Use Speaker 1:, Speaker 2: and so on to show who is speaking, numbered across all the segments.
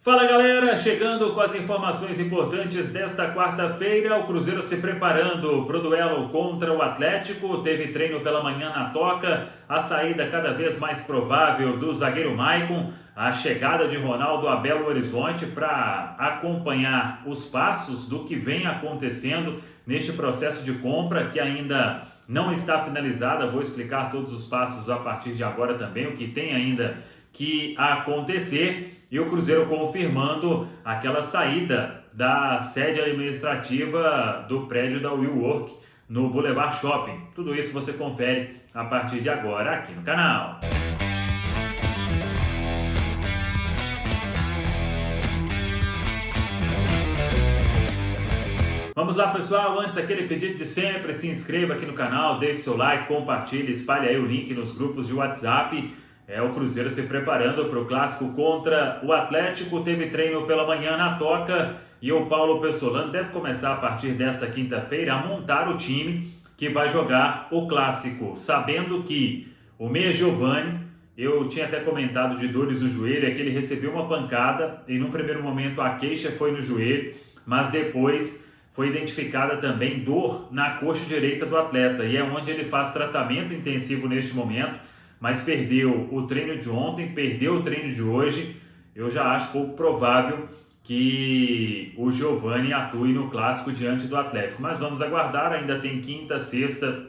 Speaker 1: Fala galera, chegando com as informações importantes desta quarta-feira, o Cruzeiro se preparando para o duelo contra o Atlético, teve treino pela manhã na Toca, a saída cada vez mais provável do zagueiro Maicon, a chegada de Ronaldo a Belo Horizonte para acompanhar os passos do que vem acontecendo neste processo de compra que ainda não está finalizada. Vou explicar todos os passos a partir de agora também, o que tem ainda que acontecer. E o Cruzeiro confirmando aquela saída da sede administrativa do prédio da WeWork no Boulevard Shopping. Tudo isso você confere a partir de agora aqui no canal. Vamos lá pessoal, antes aquele pedido de sempre, se inscreva aqui no canal, deixe seu like, compartilhe, espalhe aí o link nos grupos de WhatsApp. O Cruzeiro se preparando para o clássico contra o Atlético, teve treino pela manhã na Toca e o Paulo Pessolano deve começar a partir desta quinta-feira a montar o time que vai jogar o clássico, sabendo que o meia Giovani, eu tinha até comentado de dores no joelho, é que ele recebeu uma pancada e num primeiro momento a queixa foi no joelho, mas depois foi identificada também dor na coxa direita do atleta e é onde ele faz tratamento intensivo neste momento. Mas perdeu o treino de ontem, perdeu o treino de hoje. Eu já acho pouco provável que o Giovani atue no clássico diante do Atlético. Mas vamos aguardar, ainda tem quinta, sexta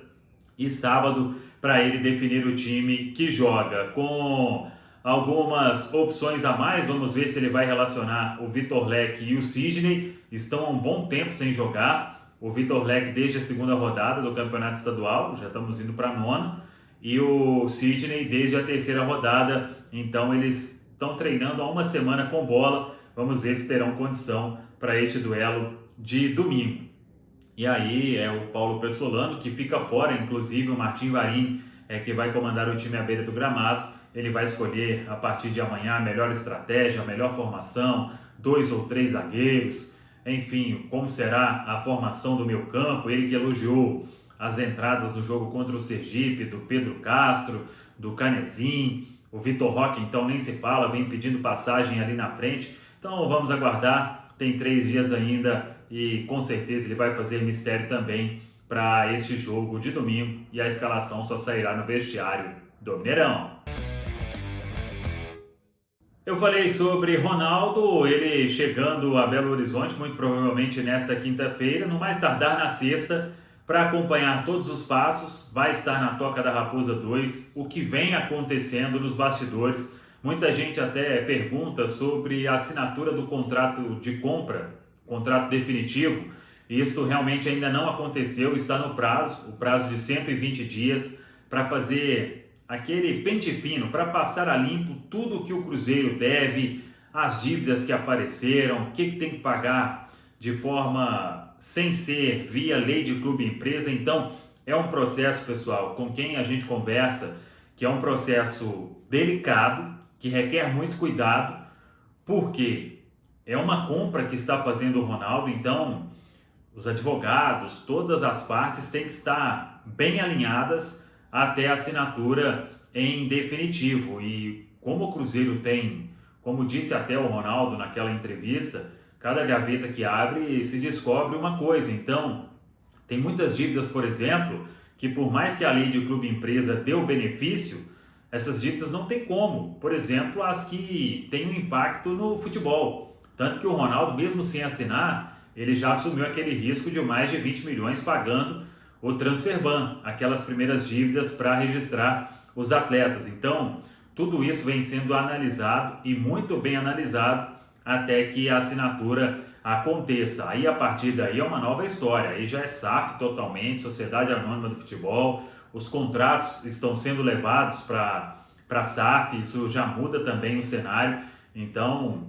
Speaker 1: e sábado para ele definir o time que joga. Com algumas opções a mais, vamos ver se ele vai relacionar o Vitor Leque e o Sidney. Estão há um bom tempo sem jogar. O Vitor Leque desde a segunda rodada do Campeonato Estadual, já estamos indo para a nona. E o Sidney desde a terceira rodada, então eles estão treinando há uma semana com bola, vamos ver se terão condição para este duelo de domingo. E aí é o Paulo Pessolano que fica fora, inclusive o Martim Varini que vai comandar o time à beira do gramado, ele vai escolher a partir de amanhã a melhor estratégia, a melhor formação, 2 ou 3 zagueiros, enfim, como será a formação do meio campo, ele que elogiou as entradas do jogo contra o Sergipe, do Pedro Castro, do Canezin, o Vitor Roque então nem se fala, vem pedindo passagem ali na frente. Então vamos aguardar, tem 3 dias ainda e com certeza ele vai fazer mistério também para este jogo de domingo e a escalação só sairá no vestiário do Mineirão. Eu falei sobre Ronaldo, ele chegando a Belo Horizonte, muito provavelmente nesta quinta-feira, no mais tardar na sexta, para acompanhar todos os passos, vai estar na Toca da Raposa 2, o que vem acontecendo nos bastidores. Muita gente até pergunta sobre a assinatura do contrato de compra, contrato definitivo. Isso realmente ainda não aconteceu, está no prazo, o prazo de 120 dias, para fazer aquele pente fino, para passar a limpo tudo que o Cruzeiro deve, as dívidas que apareceram, o que tem que pagar de forma sem ser via lei de clube e empresa. Então é um processo, pessoal, com quem a gente conversa, que é um processo delicado, que requer muito cuidado, porque é uma compra que está fazendo o Ronaldo, então os advogados, todas as partes têm que estar bem alinhadas até a assinatura em definitivo. E como o Cruzeiro tem, como disse até o Ronaldo naquela entrevista, cada gaveta que abre se descobre uma coisa. Então, tem muitas dívidas, por exemplo, que por mais que a lei de clube e empresa dê o benefício, essas dívidas não tem como. Por exemplo, as que têm um impacto no futebol. Tanto que o Ronaldo, mesmo sem assinar, ele já assumiu aquele risco de mais de 20 milhões pagando o transfer ban, aquelas primeiras dívidas para registrar os atletas. Então, tudo isso vem sendo analisado e muito bem analisado até que a assinatura aconteça. Aí a partir daí é uma nova história, aí já é SAF totalmente, Sociedade Anônima do Futebol, os contratos estão sendo levados para SAF, isso já muda também o cenário. Então,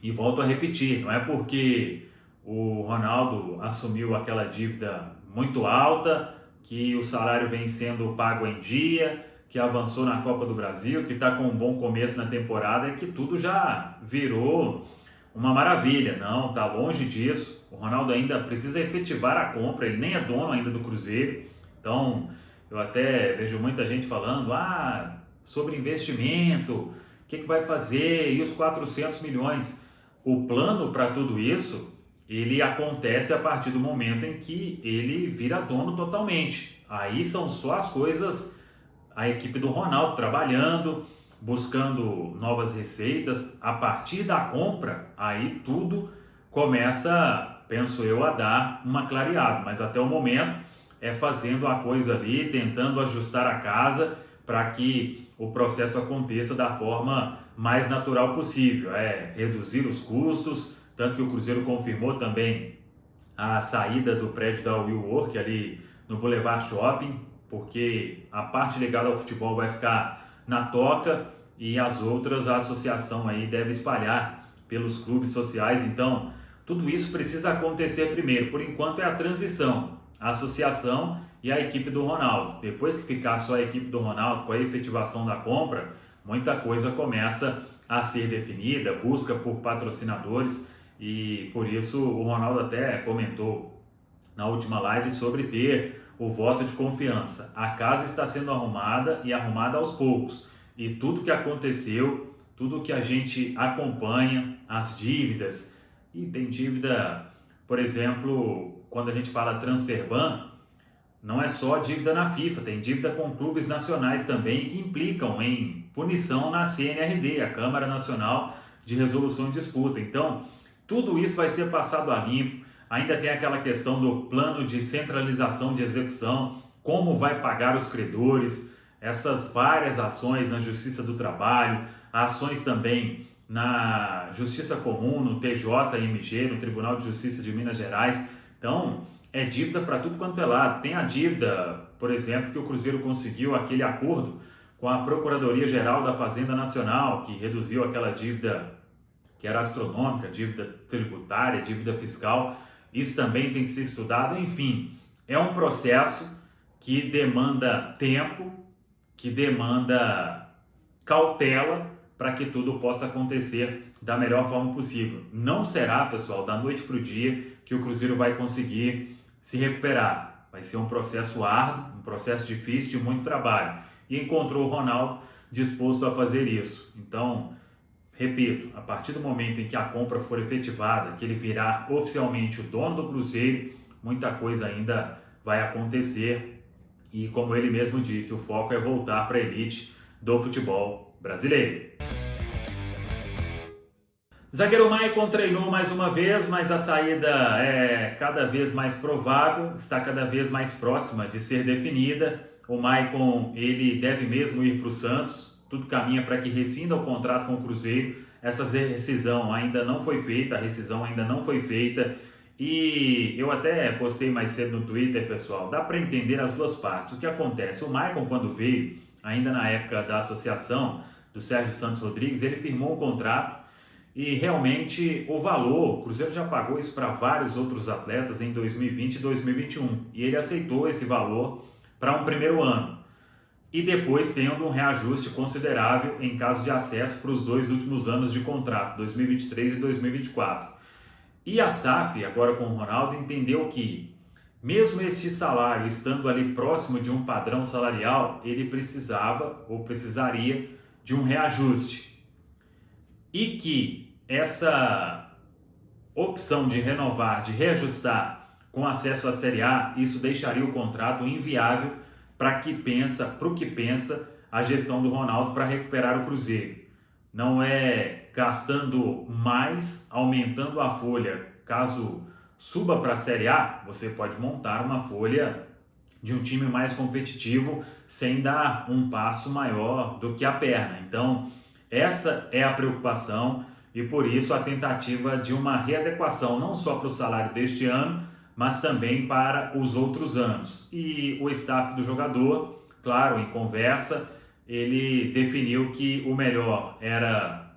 Speaker 1: e volto a repetir, não é porque o Ronaldo assumiu aquela dívida muito alta, que o salário vem sendo pago em dia, que avançou na Copa do Brasil, que está com um bom começo na temporada, é que tudo já virou uma maravilha. Não, está longe disso. O Ronaldo ainda precisa efetivar a compra, ele nem é dono ainda do Cruzeiro. Então, eu até vejo muita gente falando sobre investimento, o que vai fazer, e os 400 milhões? o plano para tudo isso, ele acontece a partir do momento em que ele vira dono totalmente. Aí são só as coisas, a equipe do Ronaldo trabalhando, buscando novas receitas. A partir da compra, aí tudo começa, penso eu, a dar uma clareada. Mas até o momento é fazendo a coisa ali, tentando ajustar a casa para que o processo aconteça da forma mais natural possível. É reduzir os custos, tanto que o Cruzeiro confirmou também a saída do prédio da WeWork ali no Boulevard Shopping, porque a parte ligada ao futebol vai ficar na Toca e as outras a associação aí deve espalhar pelos clubes sociais. Então, tudo isso precisa acontecer primeiro. Por enquanto é a transição, a associação e a equipe do Ronaldo. Depois que ficar só a equipe do Ronaldo com a efetivação da compra, muita coisa começa a ser definida, busca por patrocinadores, e por isso o Ronaldo até comentou na última live sobre ter o voto de confiança. A casa está sendo arrumada e arrumada aos poucos. E tudo que aconteceu, tudo que a gente acompanha, as dívidas, e tem dívida, por exemplo, quando a gente fala Transferban, não é só dívida na FIFA, tem dívida com clubes nacionais também que implicam em punição na CNRD, a Câmara Nacional de Resolução de Disputa. Então, tudo isso vai ser passado a limpo. Ainda tem aquela questão do plano de centralização de execução, como vai pagar os credores, essas várias ações na Justiça do Trabalho, ações também na Justiça Comum, no TJMG, no Tribunal de Justiça de Minas Gerais. Então, é dívida para tudo quanto é lado. Tem a dívida, por exemplo, que o Cruzeiro conseguiu aquele acordo com a Procuradoria-Geral da Fazenda Nacional, que reduziu aquela dívida que era astronômica, dívida tributária, dívida fiscal. Isso também tem que ser estudado. Enfim, é um processo que demanda tempo, que demanda cautela para que tudo possa acontecer da melhor forma possível. Não será, pessoal, da noite para o dia que o Cruzeiro vai conseguir se recuperar. Vai ser um processo árduo, um processo difícil, de muito trabalho. E encontrou o Ronaldo disposto a fazer isso. Então, repito, a partir do momento em que a compra for efetivada, que ele virar oficialmente o dono do Cruzeiro, muita coisa ainda vai acontecer. E como ele mesmo disse, o foco é voltar para a elite do futebol brasileiro. Zagueiro Maicon treinou mais uma vez, mas a saída é cada vez mais provável, está cada vez mais próxima de ser definida. O Maicon, ele deve mesmo ir para o Santos, tudo caminha para que rescinda o contrato com o Cruzeiro. Essa rescisão ainda não foi feita, a rescisão ainda não foi feita. E eu até postei mais cedo no Twitter, pessoal, dá para entender as duas partes. O que acontece? O Maicon, quando veio, ainda na época da associação do Sérgio Santos Rodrigues, ele firmou um contrato e realmente o valor, o Cruzeiro já pagou isso para vários outros atletas em 2020 e 2021. E ele aceitou esse valor para um primeiro ano. E depois tendo um reajuste considerável em caso de acesso para os 2 últimos anos de contrato, 2023 e 2024. E a SAF, agora com o Ronaldo, entendeu que, mesmo este salário estando ali próximo de um padrão salarial, ele precisava ou precisaria de um reajuste. E que essa opção de renovar, de reajustar com acesso à Série A, isso deixaria o contrato inviável para o que pensa a gestão do Ronaldo para recuperar o Cruzeiro. Não é gastando mais, aumentando a folha. Caso suba para a Série A, você pode montar uma folha de um time mais competitivo sem dar um passo maior do que a perna. Então, essa é a preocupação e por isso a tentativa de uma readequação, não só para o salário deste ano, mas também para os outros anos. E o staff do jogador, claro, em conversa, ele definiu que o melhor era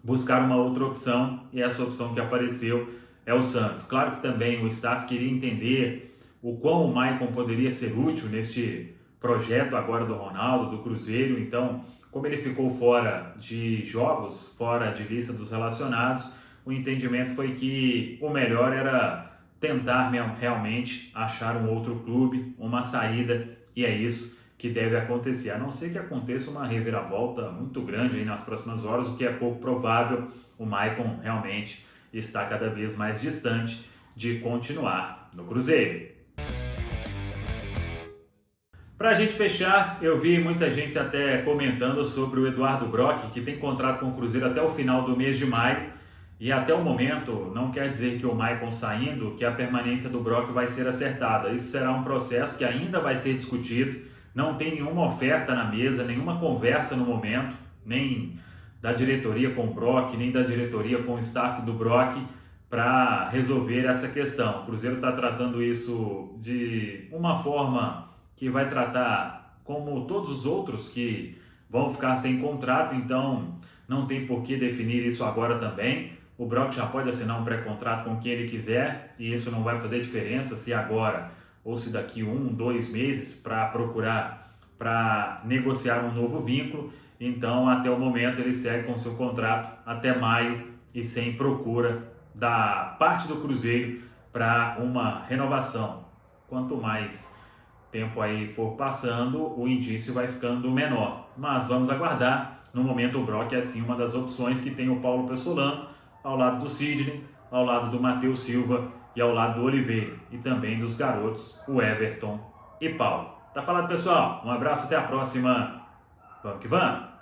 Speaker 1: buscar uma outra opção e essa opção que apareceu é o Santos. Claro que também o staff queria entender o quão o Maicon poderia ser útil neste projeto agora do Ronaldo, do Cruzeiro. Então, como ele ficou fora de jogos, fora de lista dos relacionados, o entendimento foi que o melhor era tentar realmente achar um outro clube, uma saída, e é isso que deve acontecer, a não ser que aconteça uma reviravolta muito grande aí nas próximas horas, o que é pouco provável. o Maicon realmente está cada vez mais distante de continuar no Cruzeiro. Para a gente fechar, eu vi muita gente até comentando sobre o Eduardo Brock, que tem contrato com o Cruzeiro até o final do mês de maio, e até o momento não quer dizer que o Maicon saindo, que a permanência do Brock vai ser acertada. Isso será um processo que ainda vai ser discutido, não tem nenhuma oferta na mesa, nenhuma conversa no momento, nem da diretoria com o Brock, nem da diretoria com o staff do Brock, para resolver essa questão. O Cruzeiro está tratando isso de uma forma que vai tratar como todos os outros que vão ficar sem contrato, então não tem por que definir isso agora também. O Brock já pode assinar um pré-contrato com quem ele quiser e isso não vai fazer diferença se agora ou se daqui 1, 2 meses para negociar um novo vínculo. Então, até o momento, ele segue com seu contrato até maio e sem procura da parte do Cruzeiro para uma renovação. Quanto mais tempo aí for passando, o indício vai ficando menor. Mas vamos aguardar. No momento, o Brock é sim uma das opções que tem o Paulo Pessolano, ao lado do Sidney, ao lado do Matheus Silva e ao lado do Oliveira. E também dos garotos, o Everton e Paulo. Tá falado, pessoal? Um abraço, até a próxima. Vamos que vamos!